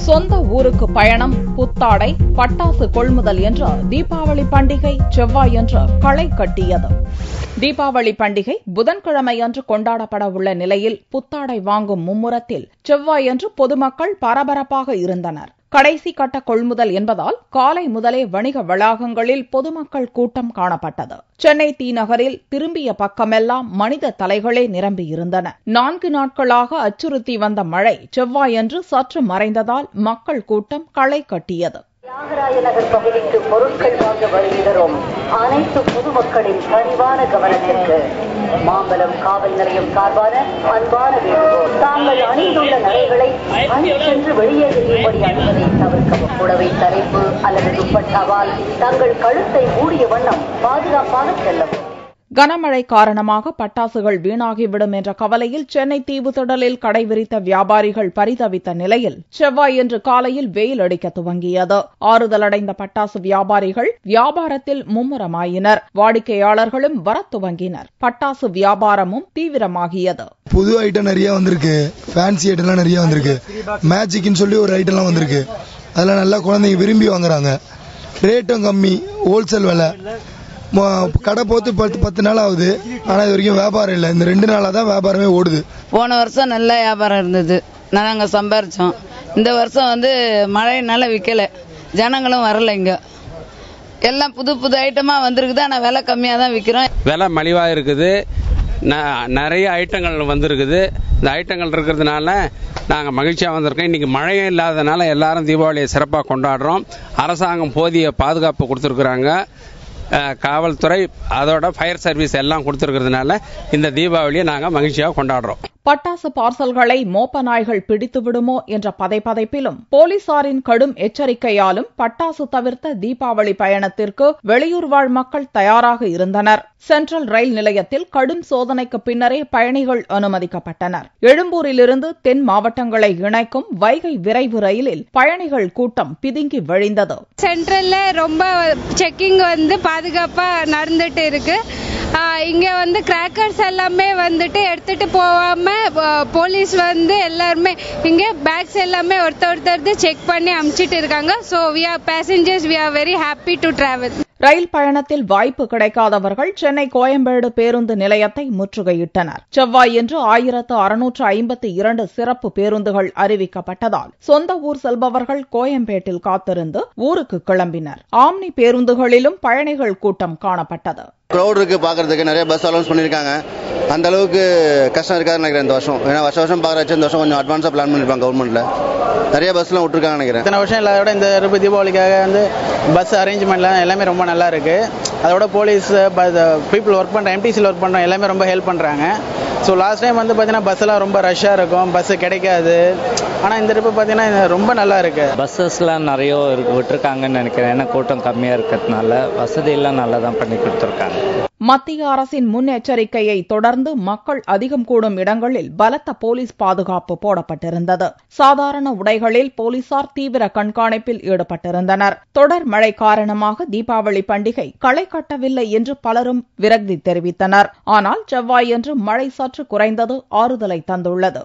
சொந்த ஊருக்கு பயணம், புத்தாடை, பட்டாசு கொள்முதல் என்ற தீபாவளி பண்டிகை செவ்வாயன்று களை கட்டியது. தீபாவளி பண்டிகை புதன்கிழமையன்று கொண்டாடப்பட உள்ள நிலையில் புத்தாடை வாங்கும் மும்முரத்தில் செவ்வாயன்று பொதுமக்கள் பரபரப்பாக இருந்தனர். கடைசி கட்ட கொள்முதல் என்பதால் காலை முதலே வணிக வளாகங்களில் பொதுமக்கள் கூட்டம் காணப்பட்டது. சென்னை தீநகரில் திரும்பிய பக்கமெல்லாம் மனித தலைகளே நிரம்பியிருந்தன. 4 நாட்களாக அச்சுறுத்தி வந்த மழை செவ்வாயன்று சற்று மறைந்ததால் மக்கள் கூட்டம் களை கட்டியது. தியாகராய நகர் பகுதிக்கு பொருட்கள் வாங்க வருகிறோம். அனைத்து பொதுமக்களின் கனிவான கவனத்திற்கு மாம்பலம் காவல் நிலையம் சார்பான அன்பான வேண்டுகோள். தாங்கள் அணிந்துள்ள நகைகளை சென்று வெளியேறும்படி அணிவதை தவிர்க்கவும். புடவை தலைப்பு அல்லது துப்பட்டாவால் தங்கள் கழுத்தை மூடிய வண்ணம் பாதுகாப்பாக செல்லவும். கனமழை காரணமாக பட்டாசுகள் வீணாகிவிடும் என்ற கவலையில் சென்னை தீவுத்திடலில் கடை விரித்த வியாபாரிகள் பரிதவித்த நிலையில் செவ்வாயன்று காலையில் வெயில் அடிக்க துவங்கியது. ஆறுதலடைந்த பட்டாசு வியாபாரிகள் வியாபாரத்தில் மும்முரமாயினர். வாடிக்கையாளர்களும் வர துவங்கினர். பட்டாசு வியாபாரமும் தீவிரமாகியது. புது ஐட்டம் நிறைய வந்திருக்கு, ஃபேன்சி ஐட்டம்லாம் நிறைய வந்திருக்கு. மேஜிக்னு சொல்லி ஒரு ஐட்டம்லாம் வந்திருக்கு. அதெல்லாம் நல்லா குழந்தைங்க விரும்பி வாங்குறாங்க. ரேட்டும் கம்மி, ஹோல்சேல் விலை. கடை போத்து 10 நாள் ஆகுது, ஆனா இது வரைக்கும் வியாபாரம் இல்லை. இந்த 2 நாளா தான் வியாபாரமே ஓடுது. போன வருஷம் நல்ல வியாபாரம் இருந்தது, நாங்க சம்பாரிச்சோம். இந்த வருஷம் மழைனால விற்கல, ஜனங்களும் வரல. இங்க எல்லாம் புது புது ஐட்டமா வந்திருக்குது, ஆனா விலை கம்மியா தான் விற்கிறோம். விலை மலிவா இருக்குது, நிறைய ஐட்டங்கள் வந்திருக்குது. இந்த ஐட்டங்கள் இருக்கிறதுனால நாங்கள் மகிழ்ச்சியாக வந்திருக்கோம். இன்னைக்கு மழையும் இல்லாதனால எல்லாரும் தீபாவளியை சிறப்பாக கொண்டாடுறோம். அரசாங்கம் போதிய பாதுகாப்பு கொடுத்துருக்குறாங்க. காவல்துறை அதோட ஃபயர் சர்வீஸ் எல்லாம் கொடுத்துருக்கிறதுனால இந்த தீபாவளியை நாங்கள் மகிழ்ச்சியாக கொண்டாடுறோம். பட்டாசு பார்சல்களை மோப்ப நாய்கள் பிடித்து விடுமோ என்ற பதைப்பதைப்பிலும் போலீசாரின் கடும் எச்சரிக்கையாலும் பட்டாசு தவிர்த்த தீபாவளி பயணத்திற்கு வெளியூர் வாழ் மக்கள் தயாராக இருந்தனர். சென்ட்ரல் ரயில் நிலையத்தில் கடும் சோதனைக்கு பின்னரே பயணிகள் அனுமதிக்கப்பட்டனர். எழும்பூரிலிருந்து தென் மாவட்டங்களை இணைக்கும் வைகை விரைவு ரயிலில் பயணிகள் கூட்டம் பிதுங்கி வழிந்தது. சென்ட்ரல்ல ரொம்ப செக்கிங் பாதுகாப்பா நடந்துட்டு இருக்கு. இங்க கிராக்கர்ஸ் எல்லாமே எடுத்துட்டு போகாம போலீஸ் எல்லாருமே இங்க பேக்ஸ் எல்லாமே ஒருத்தர் செக் பண்ணி அனுப்பிச்சிட்டு இருக்காங்க. So we are passengers, we are very happy to travel. ரயில் பயணத்தில் வாய்ப்பு கிடைக்காதவர்கள் சென்னை கோயம்பேடு பேருந்து நிலையத்தை முற்றுகையிட்டனர். செவ்வாயன்று 1652 சிறப்பு பேருந்துகள் அறிவிக்கப்பட்டதால் சொந்த ஊர் செல்பவர்கள் கோயம்பேட்டில் காத்திருந்து ஊருக்கு கிளம்பினர். ஆம்னி பேருந்துகளிலும் பயணிகள் கூட்டம் காணப்பட்டது. கிரௌட் இருக்கு, பாக்குறதுக்கு நிறைய பஸ் அலௌன்ஸ் பண்ணிருக்காங்க. அந்த அளவுக்கு கஷ்டம் இருக்காது நினைக்கிறேன் இந்த வருஷம். ஏன்னா வருஷம் பாக்குறச்சு இந்த வருஷம் கொஞ்சம் அட்வான்ஸா பிளான் பண்ணிருப்பாங்க கவர்மெண்ட்ல. நிறைய பஸ்லாம் விட்டுருக்காங்க நினைக்கிறேன். இத்தனை வருஷம் எல்லாரோட இந்த தீபாவளிக்காக பஸ் அரேஞ்ச்மெண்ட்லாம் எல்லாமே ரொம்ப நல்லா இருக்கு. அதோட போலீஸ் பீப்புள் ஒர்க் பண்ற எம்டிசியில் ஒர்க் பண்றோம் எல்லாமே ரொம்ப ஹெல்ப் பண்றாங்க. ஸோ லாஸ்ட் டைம் பார்த்தீங்கன்னா பஸ் எல்லாம் ரொம்ப ரஷ்ஷா இருக்கும், பஸ் கிடைக்காது. ஆனா இந்த ட்ரிப் பார்த்தீங்கன்னா ரொம்ப நல்லா இருக்கு. பஸ்ஸஸ்லாம் நிறைய விட்டுருக்காங்கன்னு நினைக்கிறேன். ஏன்னா கூட்டம் கம்மியா இருக்கிறதுனால வசதி எல்லாம் நல்லா தான் பண்ணி கொடுத்துருக்காங்க. மத்திய அரசின் முன்னெச்சரிக்கையை தொடர்ந்து மக்கள் அதிகம் கூடும் இடங்களில் பலத்த போலீஸ் பாதுகாப்பு போடப்பட்டிருந்தது. சாதாரண உடைகளில் போலீசார் தீவிர கண்காணிப்பில் ஈடுபட்டிருந்தனர். தொடர் மழை காரணமாக தீபாவளி பண்டிகை களை கட்டவில்லை என்று பலரும் விரக்தி தெரிவித்தனர். ஆனால் செவ்வாயன்று மழை சற்று குறைந்தது ஆறுதலை தந்துள்ளது.